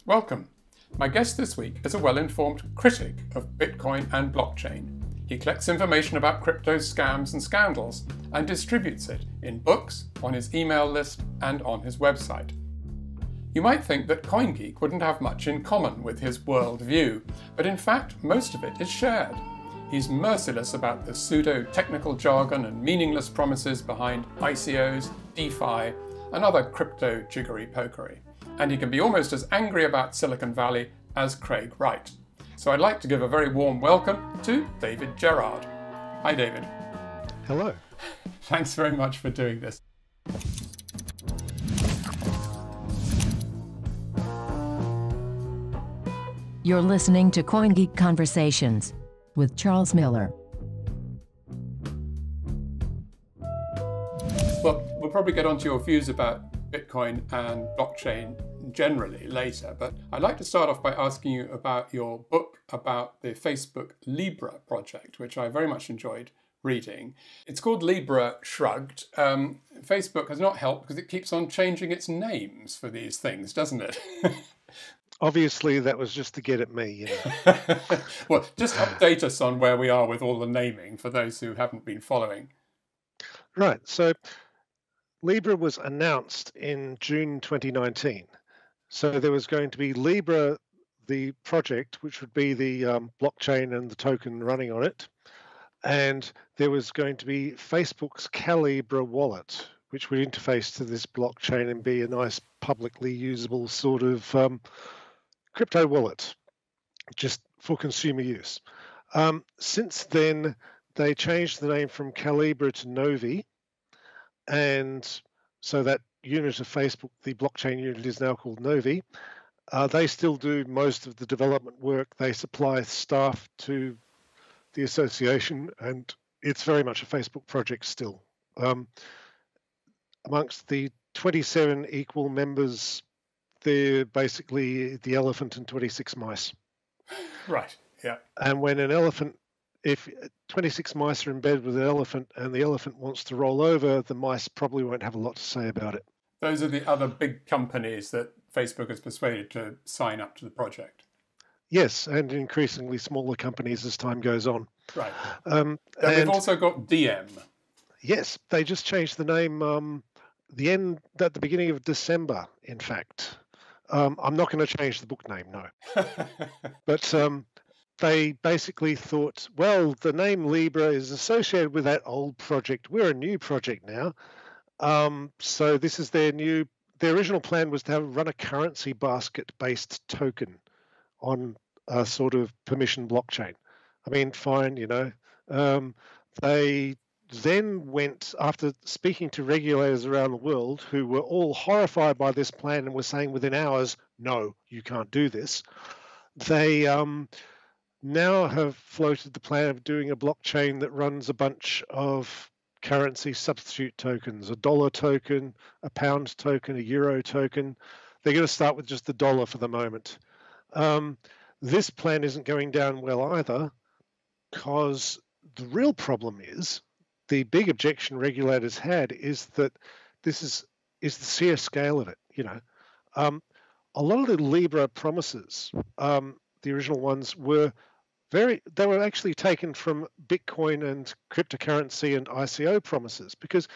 Welcome. My guest this week is a well-informed critic of Bitcoin and blockchain. He collects information about crypto scams and scandals and distributes it in books, on his email list, and on his website. You might think that CoinGeek wouldn't have much in common with his worldview, but in fact, most of it is shared. He's merciless about the pseudo-technical jargon and meaningless promises behind ICOs, DeFi, and other crypto jiggery-pokery. And he can be almost as angry about Silicon Valley as Craig Wright. So I'd like to give a very warm welcome to David Gerard. Hi, David. Hello. Thanks very much for doing this. You're listening to CGConversations with Charles Miller. Well, we'll probably get onto your views about Bitcoin and blockchain generally later, but I'd like to start off by asking you about your book about the Facebook Libra project, which I very much enjoyed reading. It's called Libra Shrugged. Facebook has not helped because it keeps on changing its names for these things, doesn't it? Obviously, that was just to get at me. You know. Well, just update us on where we are with all the naming for those who haven't been following. Right. So Libra was announced in June 2019. So there was going to be Libra, the project, which would be the blockchain and the token running on it. And there was going to be Facebook's Calibra wallet, which would interface to this blockchain and be a nice publicly usable sort of crypto wallet, just for consumer use. Since then, they changed the name from Calibra to Novi, and so that unit of Facebook, the blockchain unit, is now called Novi. They still do most of the development work. They supply staff to the association, and it's very much a Facebook project still. Amongst the 27 equal members, they're basically the elephant and 26 mice. Right, yeah. And when an elephant, if 26 mice are in bed with an elephant and the elephant wants to roll over, the mice probably won't have a lot to say about it. Those are the other big companies that Facebook has persuaded to sign up to the project. Yes, and increasingly smaller companies as time goes on. Right. And they've also got DM. Yes, they just changed the name at the beginning of December, in fact. I'm not going to change the book name, no. But they basically thought, well, the name Libra is associated with that old project. We're a new project now. So this is their original plan was to run a currency basket-based token on a sort of permission blockchain. I mean, fine, you know. They then went, after speaking to regulators around the world who were all horrified by this plan and were saying within hours, no, you can't do this. They now have floated the plan of doing a blockchain that runs a bunch of currency substitute tokens, a dollar token, a pound token, a euro token. They're going to start with just the dollar for the moment. This plan isn't going down well either, because the real problem is, the big objection regulators had is that this is the sheer scale of it. You know, a lot of the Libra promises, the original ones, they were actually taken from Bitcoin and cryptocurrency and ICO promises, because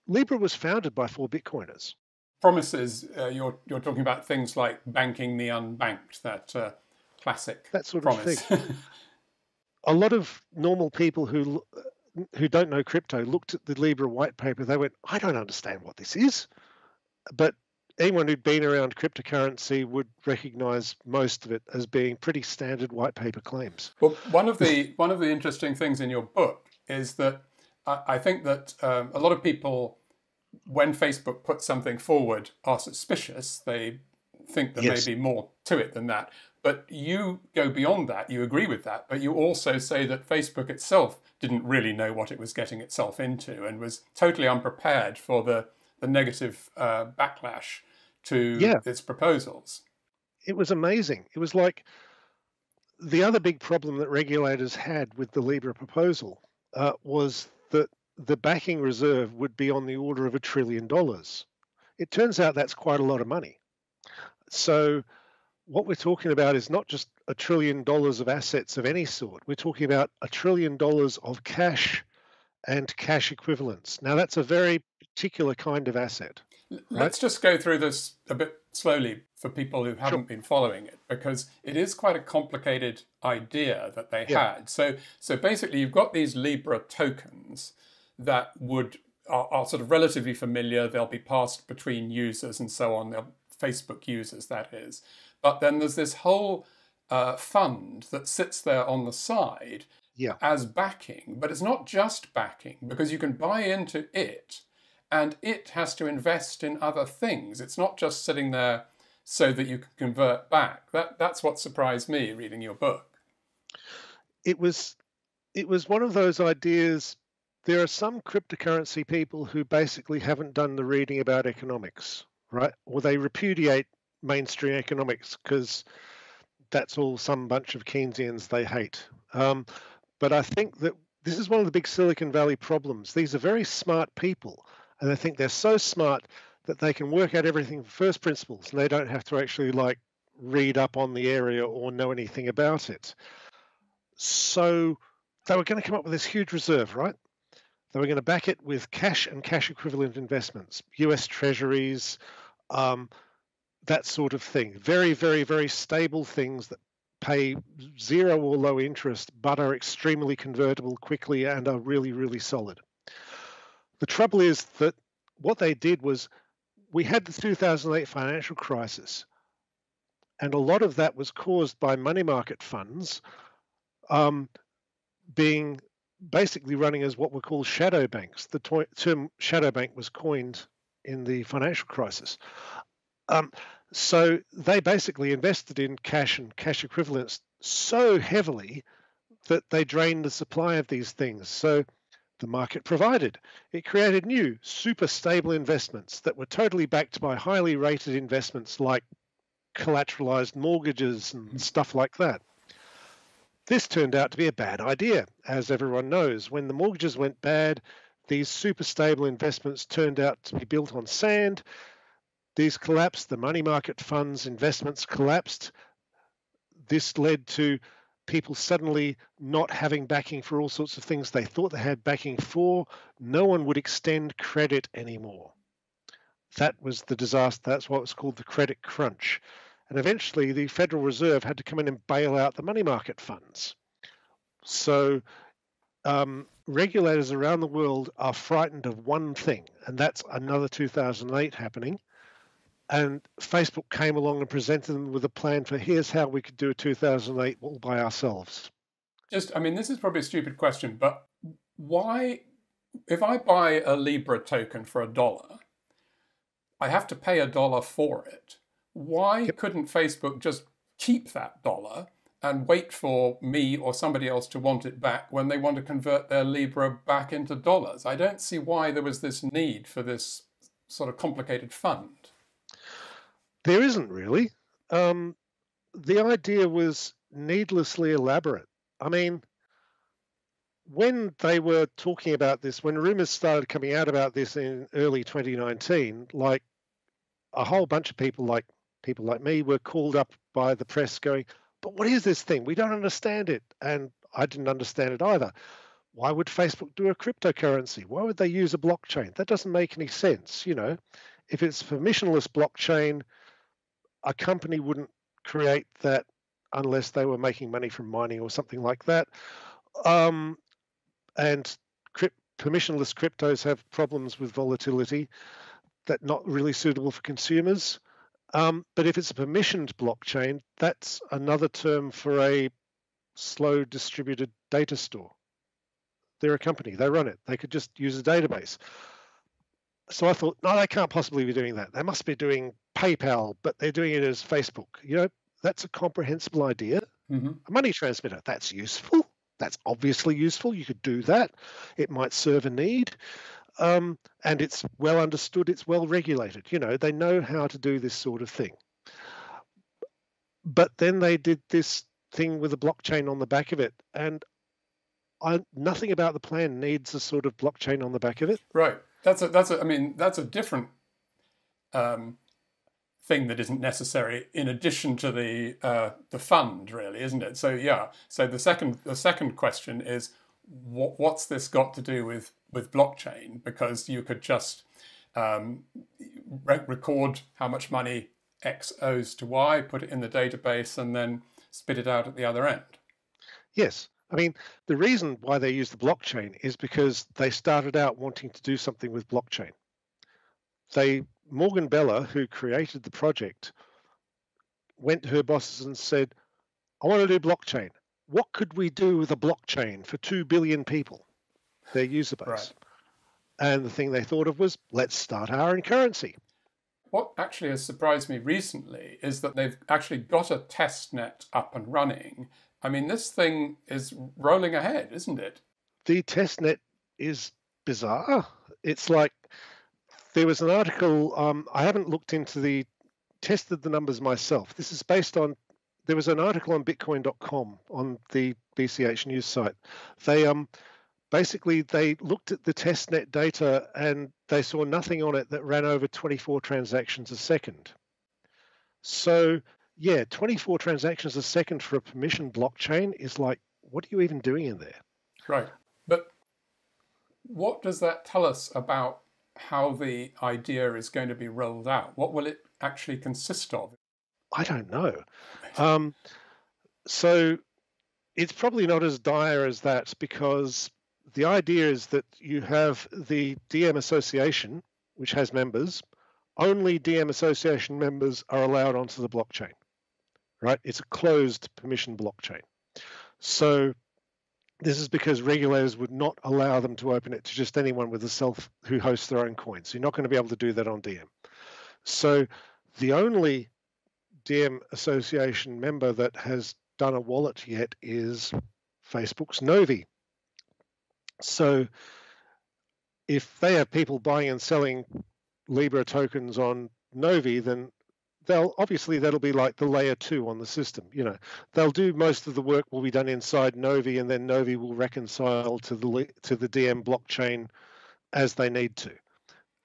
Libra was founded by 4 Bitcoiners. Promises, you're talking about things like banking the unbanked, that classic that sort promise. Of thing. A lot of normal people who don't know crypto looked at the Libra white paper. They went, I don't understand what this is. But anyone who'd been around cryptocurrency would recognize most of it as being pretty standard white paper claims. Well, one of the interesting things in your book is that I think that a lot of people, when Facebook puts something forward, are suspicious. They think there may be more to it than that. But you go beyond that. You agree with that. But you also say that Facebook itself didn't really know what it was getting itself into and was totally unprepared for the negative backlash to its proposals. It was amazing. It was like the other big problem that regulators had with the Libra proposal was that the backing reserve would be on the order of $1 trillion. It turns out that's quite a lot of money. So what we're talking about is not just $1 trillion of assets of any sort. We're talking about $1 trillion of cash and cash equivalents. Now, that's a very particular kind of asset, right? Let's just go through this a bit slowly for people who haven't been following it, because it is quite a complicated idea that they had. So basically, you've got these Libra tokens that are sort of relatively familiar. They'll be passed between users and so on. They're Facebook users, that is. But then there's this whole fund that sits there on the side as backing. But it's not just backing, because you can buy into it and it has to invest in other things. It's not just sitting there so that you can convert back. That's what surprised me reading your book. It was one of those ideas. There are some cryptocurrency people who basically haven't done the reading about economics, right? Or they repudiate mainstream economics because that's all some bunch of Keynesians they hate. But I think that this is one of the big Silicon Valley problems. These are very smart people, and they think they're so smart that they can work out everything from first principles, and they don't have to actually read up on the area or know anything about it. So they were going to come up with this huge reserve, right? They were going to back it with cash and cash equivalent investments, US treasuries, that sort of thing. Very, very, very stable things that pay zero or low interest, but are extremely convertible quickly and are really, really solid. The trouble is that what they did was, we had the 2008 financial crisis, and a lot of that was caused by money market funds being basically running as what were called shadow banks. The term shadow bank was coined in the financial crisis. So they basically invested in cash and cash equivalents so heavily that they drained the supply of these things. So the market provided. It created new, super stable investments that were totally backed by highly rated investments like collateralized mortgages and stuff like that. This turned out to be a bad idea, as everyone knows. When the mortgages went bad, these super stable investments turned out to be built on sand. These collapsed. The money market funds investments collapsed. This led to people suddenly not having backing for all sorts of things they thought they had backing for. No one would extend credit anymore. That was the disaster. That's what was called the credit crunch. And eventually the Federal Reserve had to come in and bail out the money market funds. So regulators around the world are frightened of one thing, and that's another 2008 happening. And Facebook came along and presented them with a plan for, here's how we could do a 2008 all by ourselves. This is probably a stupid question, but why, if I buy a Libra token for $1, I have to pay $1 for it. Why couldn't Facebook just keep that dollar and wait for me or somebody else to want it back when they want to convert their Libra back into dollars? I don't see why there was this need for this sort of complicated fund. There isn't really. The idea was needlessly elaborate. I mean, when they were talking about this, when rumors started coming out about this in early 2019, like a whole bunch of people like me were called up by the press going, but what is this thing? We don't understand it. And I didn't understand it either. Why would Facebook do a cryptocurrency? Why would they use a blockchain? That doesn't make any sense. You know, if it's a permissionless blockchain, a company wouldn't create that unless they were making money from mining or something like that. And permissionless cryptos have problems with volatility that not really suitable for consumers. But if it's a permissioned blockchain, that's another term for a slow distributed data store. They're a company, they run it. They could just use a database. So I thought, no, they can't possibly be doing that. They must be doing PayPal, but they're doing it as Facebook. You know, that's a comprehensible idea. Mm-hmm. A money transmitter, that's useful. That's obviously useful. You could do that. It might serve a need. And it's well understood. It's well regulated. You know, they know how to do this sort of thing. But then they did this thing with a blockchain on the back of it. And nothing about the plan needs a sort of blockchain on the back of it. Right. That's a different thing that isn't necessary in addition to the fund, really, isn't it? So yeah. So the second question is, what's this got to do with blockchain? Because you could just record how much money X owes to Y, put it in the database, and then spit it out at the other end. Yes. I mean, the reason why they use the blockchain is because they started out wanting to do something with blockchain. Morgan Bella, who created the project, went to her bosses and said, I want to do blockchain. What could we do with a blockchain for 2 billion people, their user base? Right. And the thing they thought of was, let's start our own currency. What actually has surprised me recently is that they've actually got a test net up and running. I mean, this thing is rolling ahead, isn't it? The test net is bizarre. It's like, there was an article, I haven't tested the numbers myself. This is based on, there was an article on bitcoin.com on the BCH news site. They basically, they looked at the testnet data and they saw nothing on it that ran over 24 transactions a second. So yeah, 24 transactions a second for a permission blockchain is like, what are you even doing in there? Right. But what does that tell us about how the idea is going to be rolled out? What will it actually consist of? I don't know. So it's probably not as dire as that, because the idea is that you have the DM association, which has members. Only DM association members are allowed onto the blockchain, right? It's a closed permission blockchain. So this is because regulators would not allow them to open it to just anyone with a self who hosts their own coins. So you're not going to be able to do that on DM. So the only DM association member that has done a wallet yet is Facebook's Novi. So if they have people buying and selling Libra tokens on Novi, then that'll be like the layer 2 on the system. You know, they'll do most of the work will be done inside Novi, and then Novi will reconcile to the DM blockchain as they need to.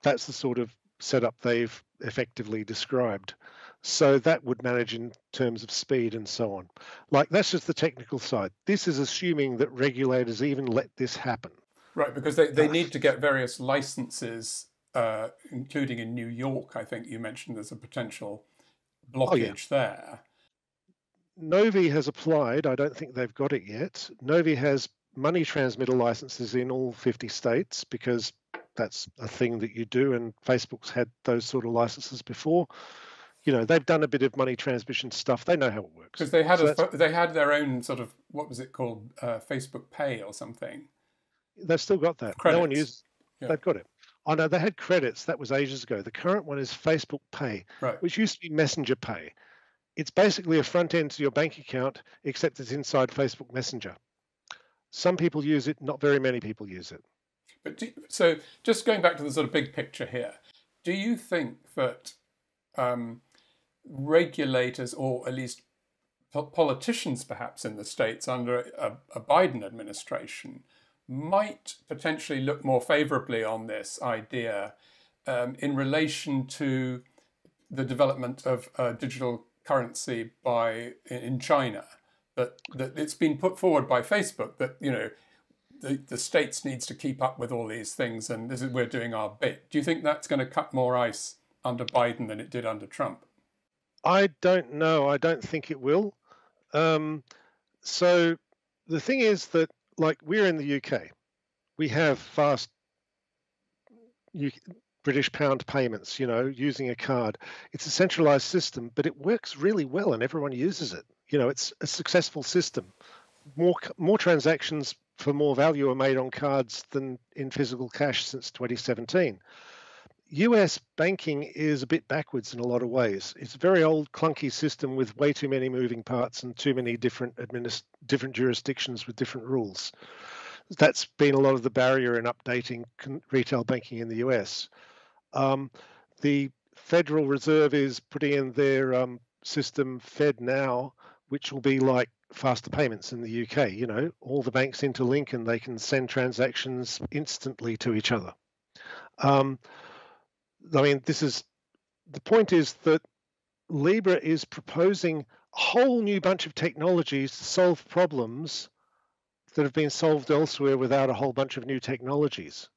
That's the sort of setup they've effectively described. So that would manage in terms of speed and so on. Like, that's just the technical side. This is assuming that regulators even let this happen. Right, because they need to get various licenses, including in New York. I think you mentioned there's a potential blockage there. Novi has applied. I don't think they've got it yet. Novi has money transmitter licenses in all 50 states because that's a thing that you do, and Facebook's had those sort of licenses before. You know, they've done a bit of money transmission stuff. They know how it works. Because they had their own sort of, what was it called, Facebook Pay or something. They've still got that. Credits. No one uses. Yeah. They've got it. Oh no, they had credits. That was ages ago. The current one is Facebook Pay, right, which used to be Messenger Pay. It's basically a front end to your bank account, except it's inside Facebook Messenger. Some people use it. Not very many people use it. But so just going back to the sort of big picture here, do you think that regulators, or at least politicians perhaps in the States under a Biden administration, might potentially look more favorably on this idea in relation to the development of digital currency in China? That it's been put forward by Facebook that, you know, the States needs to keep up with all these things, and we're doing our bit. Do you think that's going to cut more ice under Biden than it did under Trump? I don't know. I don't think it will. So the thing is that, like, we're in the UK. We have fast British pound payments, you know, using a card. It's a centralized system, but it works really well and everyone uses it. You know, it's a successful system. More transactions for more value are made on cards than in physical cash since 2017. US banking is a bit backwards in a lot of ways. It's a very old, clunky system with way too many moving parts and too many different jurisdictions with different rules. That's been a lot of the barrier in updating retail banking in the US. The Federal Reserve is putting in their system FedNow, which will be like faster payments in the UK. You know, all the banks interlink and they can send transactions instantly to each other. I mean, the point is that Libra is proposing a whole new bunch of technologies to solve problems that have been solved elsewhere without a whole bunch of new technologies.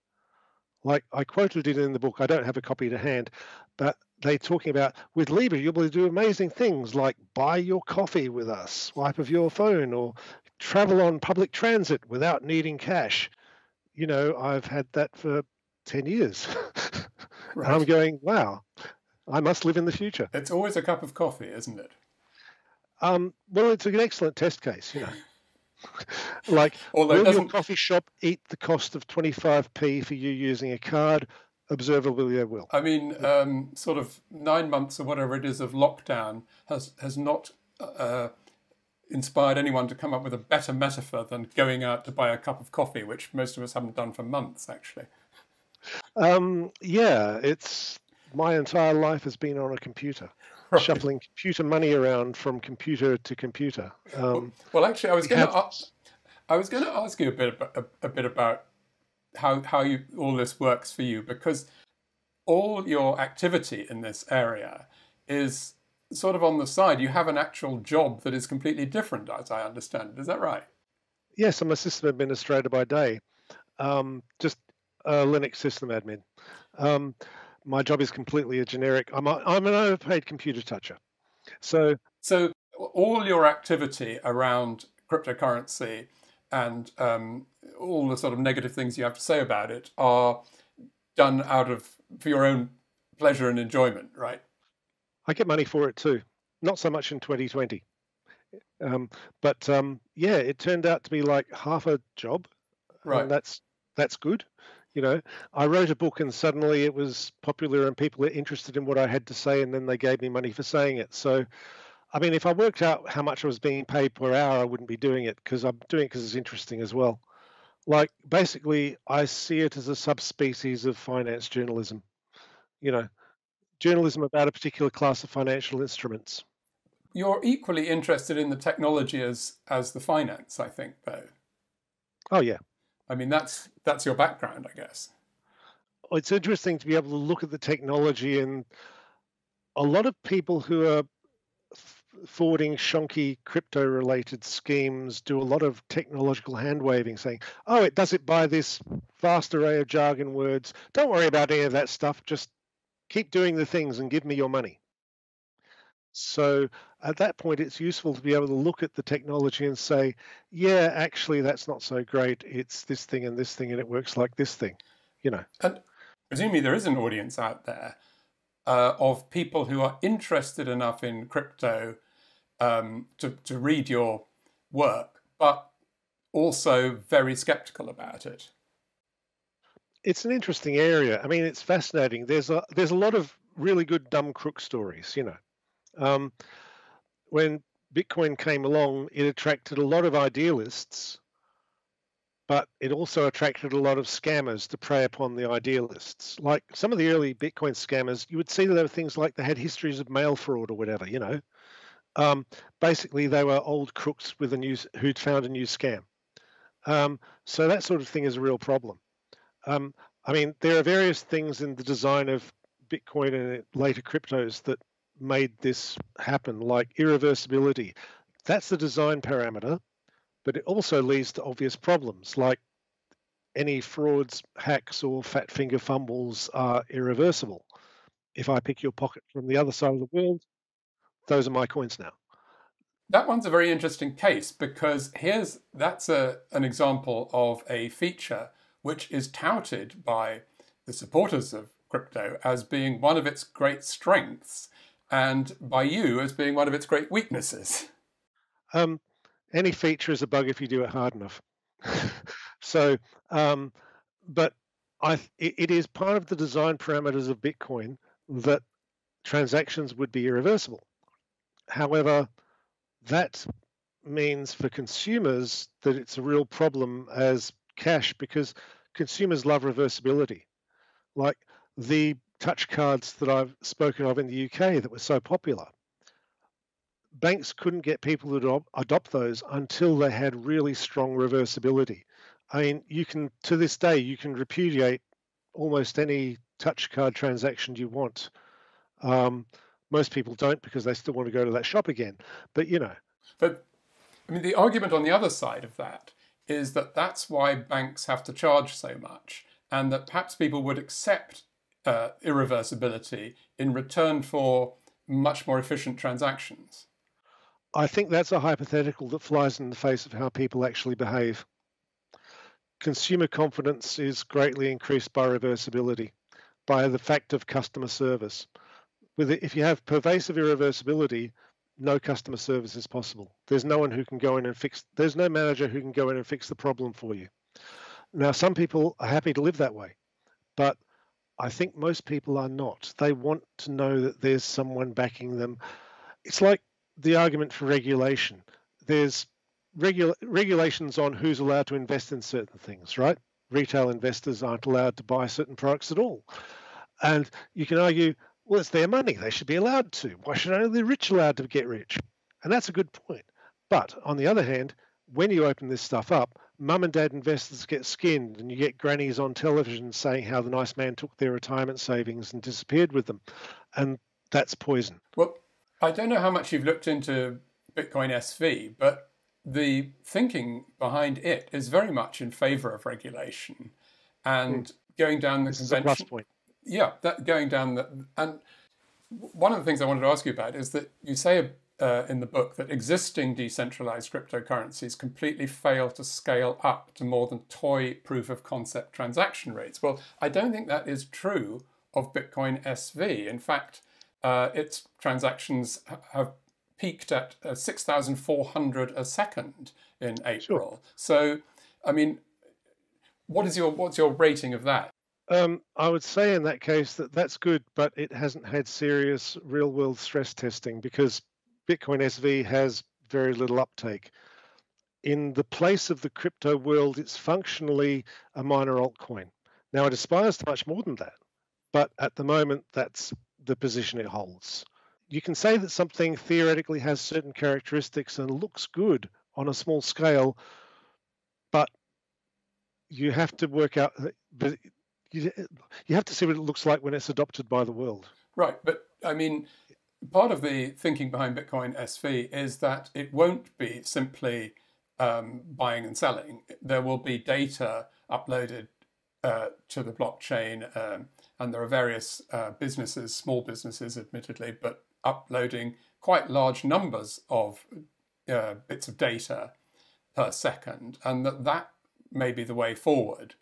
Like I quoted it in the book, I don't have a copy to hand, but they're talking about with Libra, you'll be able to do amazing things like buy your coffee with a swipe of your phone or travel on public transit without needing cash. I've had that for 10 years. Right. And I'm going, wow, I must live in the future. It's always a cup of coffee, isn't it? Well, it's an excellent test case, Like, Although will your coffee shop eat the cost of 25p for you using a card? Observably, they will. I mean, sort of 9 months or whatever it is of lockdown has not inspired anyone to come up with a better metaphor than going out to buy a cup of coffee, which most of us haven't done for months, actually. Yeah, it's my entire life has been on a computer, right. Shuffling computer money around from computer to computer. Well, actually, I was going to ask you a bit about how all this works for you, because all your activity in this area is sort of on the side. You have an actual job that is completely different, as I understand it. Is that right? Yes, I'm a system administrator by day, just a Linux system admin. My job is completely a generic. I'm an overpaid computer toucher. So all your activity around cryptocurrency and all the sort of negative things you have to say about it are done for your own pleasure and enjoyment, right? I get money for it too. Not so much in 2020. But yeah, it turned out to be like half a job. Right. And that's good. I wrote a book and suddenly it was popular and people are interested in what I had to say, and then they gave me money for saying it. So, I mean, if I worked out how much I was being paid per hour, I wouldn't be doing it, because I'm doing it because it's interesting as well. Like, basically, I see it as a subspecies of finance journalism. Journalism about a particular class of financial instruments. You're equally interested in the technology as the finance, I think, though. Oh, yeah. I mean, that's your background, I guess. It's interesting to be able to look at the technology, and a lot of people who are forwarding shonky crypto-related schemes do a lot of technological hand-waving, saying, oh, it does it by this vast array of jargon words. Don't worry about any of that stuff. Just keep doing the things and give me your money. So at that point, it's useful to be able to look at the technology and say, yeah, actually, that's not so great. It's this thing, and it works like this thing, And presumably there is an audience out there of people who are interested enough in crypto to read your work, but also very skeptical about it. It's an interesting area. I mean, it's fascinating. There's a lot of really good dumb crook stories, When Bitcoin came along, it attracted a lot of idealists, but it also attracted a lot of scammers to prey upon the idealists. Like some of the early Bitcoin scammers, you would see that there were things like they had histories of mail fraud or whatever, Basically, they were old crooks who'd found a new scam. So that sort of thing is a real problem. I mean, there are various things in the design of Bitcoin and later cryptos that made this happen, like irreversibility. That's the design parameter, but it also leads to obvious problems, like any frauds, hacks, or fat finger fumbles are irreversible. If I pick your pocket from the other side of the world, those are my coins now. That one's a very interesting case, because that's an example of a feature which is touted by the supporters of crypto as being one of its great strengths, and by you as being one of its great weaknesses. Any feature is a bug if you do it hard enough. So, but it is part of the design parameters of Bitcoin that transactions would be irreversible. However, that means for consumers that it's a real problem as cash, because consumers love reversibility. Like the touch cards that I've spoken of in the UK that were so popular, banks couldn't get people to adopt those until they had really strong reversibility. I mean, to this day, you can repudiate almost any touch card transaction you want. Most people don't because they still want to go to that shop again. But, But I mean, the argument on the other side of that is that that's why banks have to charge so much, and that perhaps people would accept irreversibility in return for much more efficient transactions. I think that's a hypothetical that flies in the face of how people actually behave. Consumer confidence is greatly increased by reversibility, by the fact of customer service. If you have pervasive irreversibility, no customer service is possible. There's no one who can go in and there's no manager who can go in and fix the problem for you. Now, some people are happy to live that way, but I think most people are not. They want to know that there's someone backing them. It's like the argument for regulation. There's regulations on who's allowed to invest in certain things, right? Retail investors aren't allowed to buy certain products at all. And you can argue, well, it's their money. They should be allowed to. Why should only the rich allowed to get rich? And that's a good point. But on the other hand, when you open this stuff up, mum and dad investors get skinned, and you get grannies on television saying how the nice man took their retirement savings and disappeared with them. And that's poison. Well, I don't know how much you've looked into Bitcoin SV, but the thinking behind it is very much in favor of regulation and going down the convention. Point. Yeah, going down the. And one of the things I wanted to ask you about is that you say in the book that existing decentralized cryptocurrencies completely fail to scale up to more than toy proof of concept transaction rates. Well, I don't think that is true of Bitcoin SV. In fact, its transactions have peaked at 6,400 a second in April. Sure. So, I mean, what's your rating of that? I would say in that case that's good, but it hasn't had serious real-world stress testing because Bitcoin SV has very little uptake. In the place of the crypto world, it's functionally a minor altcoin. Now, it aspires to much more than that, but at the moment, that's the position it holds. You can say that something theoretically has certain characteristics and looks good on a small scale, but you have to work out, you have to see what it looks like when it's adopted by the world. Right, but I mean, part of the thinking behind Bitcoin SV is that it won't be simply buying and selling. There will be data uploaded to the blockchain, and there are various businesses, small businesses admittedly, but uploading quite large numbers of bits of data per second, and that may be the way forward,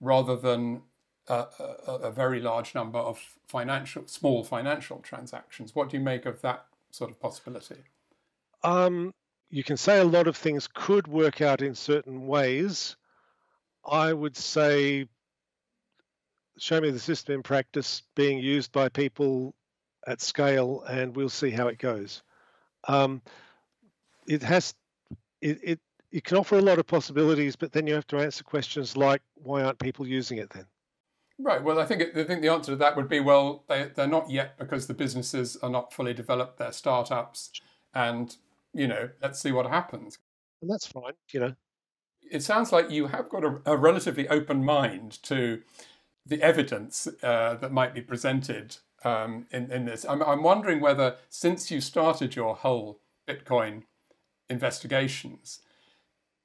rather than a very large number of small financial transactions. What do you make of that sort of possibility? You can say a lot of things could work out in certain ways. I would say, show me the system in practice being used by people at scale, and we'll see how it goes. It can offer a lot of possibilities, but then you have to answer questions like, why aren't people using it then? Right. Well, I think the answer to that would be, well, they're not yet because the businesses are not fully developed. They're startups, and let's see what happens. And that's fine. It sounds like you have got a relatively open mind to the evidence that might be presented in this. I'm wondering whether, since you started your whole Bitcoin investigations,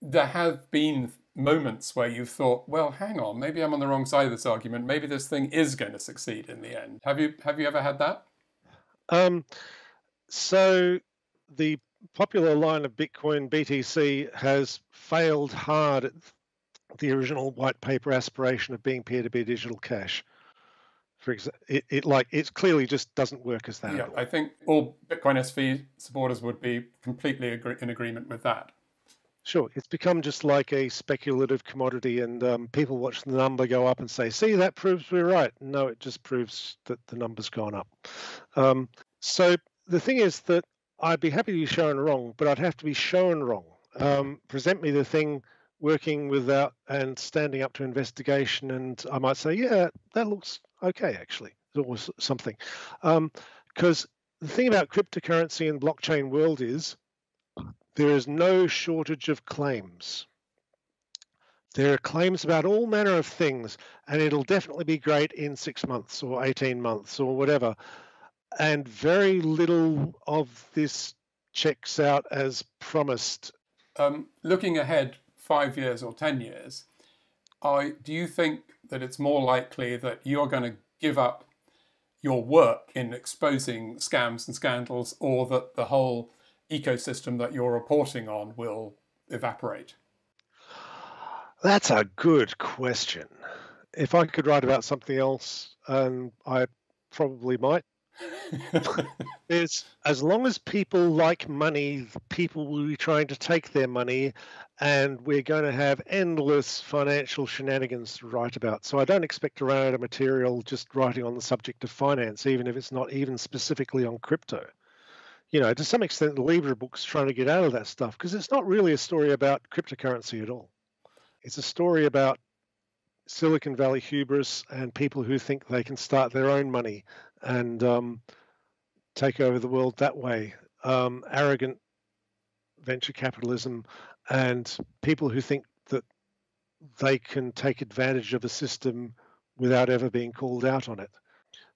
there have been moments where you've thought, well, hang on, maybe I'm on the wrong side of this argument. Maybe this thing is going to succeed in the end. Have you ever had that? So the popular line of Bitcoin BTC has failed hard at the original white paper aspiration of being peer-to-peer digital cash. For example, it clearly just doesn't work as that. Yeah, I think all Bitcoin SV supporters would be completely in agreement with that. Sure, it's become just like a speculative commodity, and people watch the number go up and say, see, that proves we're right. No, it just proves that the number's gone up. So the thing is that I'd be happy to be shown wrong, but I'd have to be shown wrong. Present me the thing working without and standing up to investigation, and I might say, yeah, that looks okay, actually, or something. Because the thing about cryptocurrency and blockchain world is there is no shortage of claims. There are claims about all manner of things, and it'll definitely be great in 6 months or 18 months or whatever. and very little of this checks out as promised. Looking ahead 5 years or 10 years, do you think that it's more likely that you're going to give up your work in exposing scams and scandals, or that the whole ecosystem that you're reporting on will evaporate? That's a good question. If I could write about something else, I probably might. As long as people like money, people will be trying to take their money, and we're going to have endless financial shenanigans to write about. So I don't expect to run out of material just writing on the subject of finance, even if it's not even specifically on crypto. You know, to some extent, the Libra book's trying to get out of that stuff, because it's not really a story about cryptocurrency at all. It's a story about Silicon Valley hubris and people who think they can start their own money and take over the world that way. Arrogant venture capitalism and people who think that they can take advantage of a system without ever being called out on it.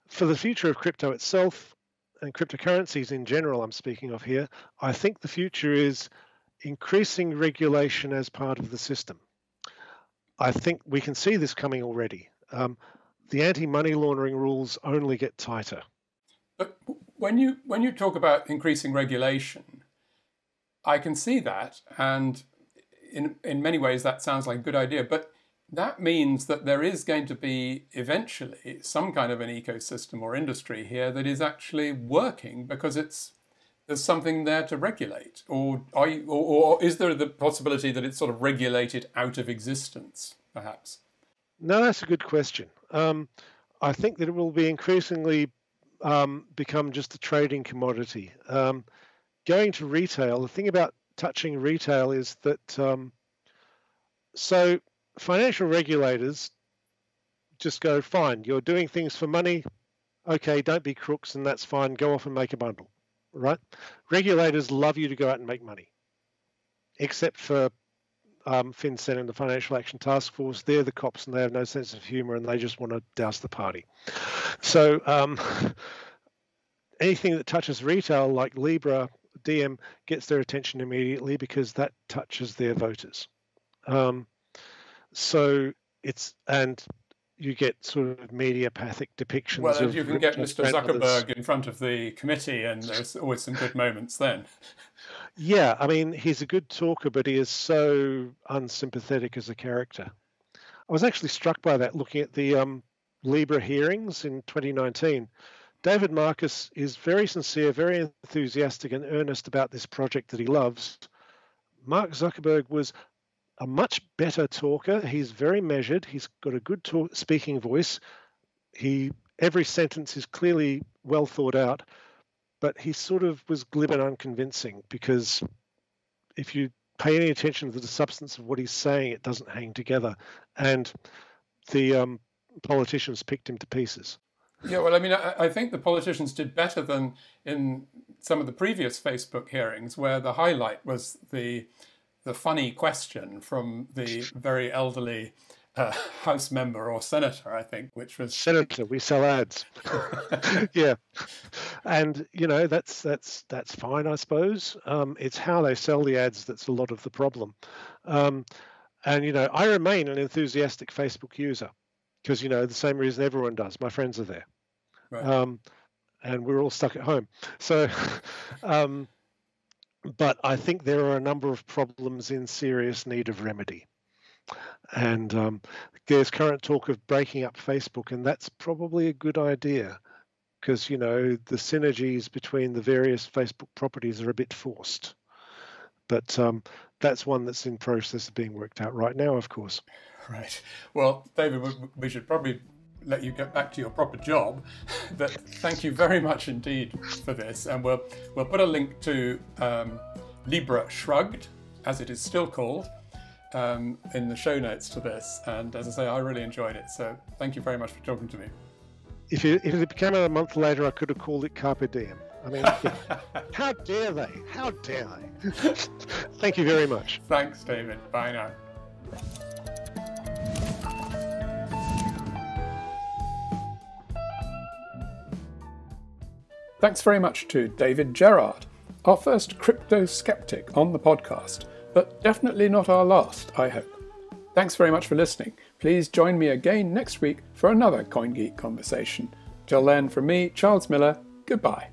For the future of crypto itself, and cryptocurrencies in general I'm speaking of here, I think the future is increasing regulation as part of the system. I think we can see this coming already. The anti-money laundering rules only get tighter. But when you talk about increasing regulation, I can see that, and in many ways that sounds like a good idea, but that means that there is going to be eventually some kind of an ecosystem or industry here that is actually working because there's something there to regulate, or is there the possibility that it's sort of regulated out of existence, perhaps? No, that's a good question. I think that it will be increasingly become just a trading commodity. Going to retail, the thing about touching retail is that so financial regulators just go, fine, you're doing things for money, okay, don't be crooks, and that's fine, go off and make a bundle. Right? Regulators love you to go out and make money, except for FinCEN and the Financial Action Task Force. They're the cops and they have no sense of humor and they just want to douse the party. So anything that touches retail like Libra, DM, gets their attention immediately because that touches their voters. So you get sort of mediapathic depictions. Well, you can get Mr. Zuckerberg in front of the committee, and there's always some good moments then. Yeah, I mean, he's a good talker, but he is so unsympathetic as a character. I was actually struck by that looking at the Libra hearings in 2019. David Marcus is very sincere, very enthusiastic and earnest about this project that he loves. Mark Zuckerberg was a much better talker. He's very measured. He's got a good speaking voice. Every sentence is clearly well thought out, but he sort of was glib and unconvincing, because if you pay any attention to the substance of what he's saying, it doesn't hang together. And the politicians picked him to pieces. Yeah, well, I mean, I think the politicians did better than in some of the previous Facebook hearings, where the highlight was the funny question from the very elderly House member or senator, I think, which was Senator, we sell ads. Yeah, and that's fine, I suppose. It's how they sell the ads that's a lot of the problem. And I remain an enthusiastic Facebook user because the same reason everyone does. My friends are there, right. And we're all stuck at home. So. But I think there are a number of problems in serious need of remedy. And there's current talk of breaking up Facebook, and that's probably a good idea because, the synergies between the various Facebook properties are a bit forced. But that's one that's in process of being worked out right now, of course. Right. Well, David, we should probably let you get back to your proper job. But thank you very much indeed for this, and we'll put a link to Libra Shrugged, as it is still called, in the show notes to this. And as I say, I really enjoyed it, so thank you very much for talking to me. If it came out a month later, I could have called it Carpe Diem. I mean, how dare they? How dare they? Thank you very much. Thanks, David. Bye now. Thanks very much to David Gerard, our first crypto skeptic on the podcast, but definitely not our last, I hope. Thanks very much for listening. Please join me again next week for another CoinGeek conversation. Till then, from me, Charles Miller, goodbye.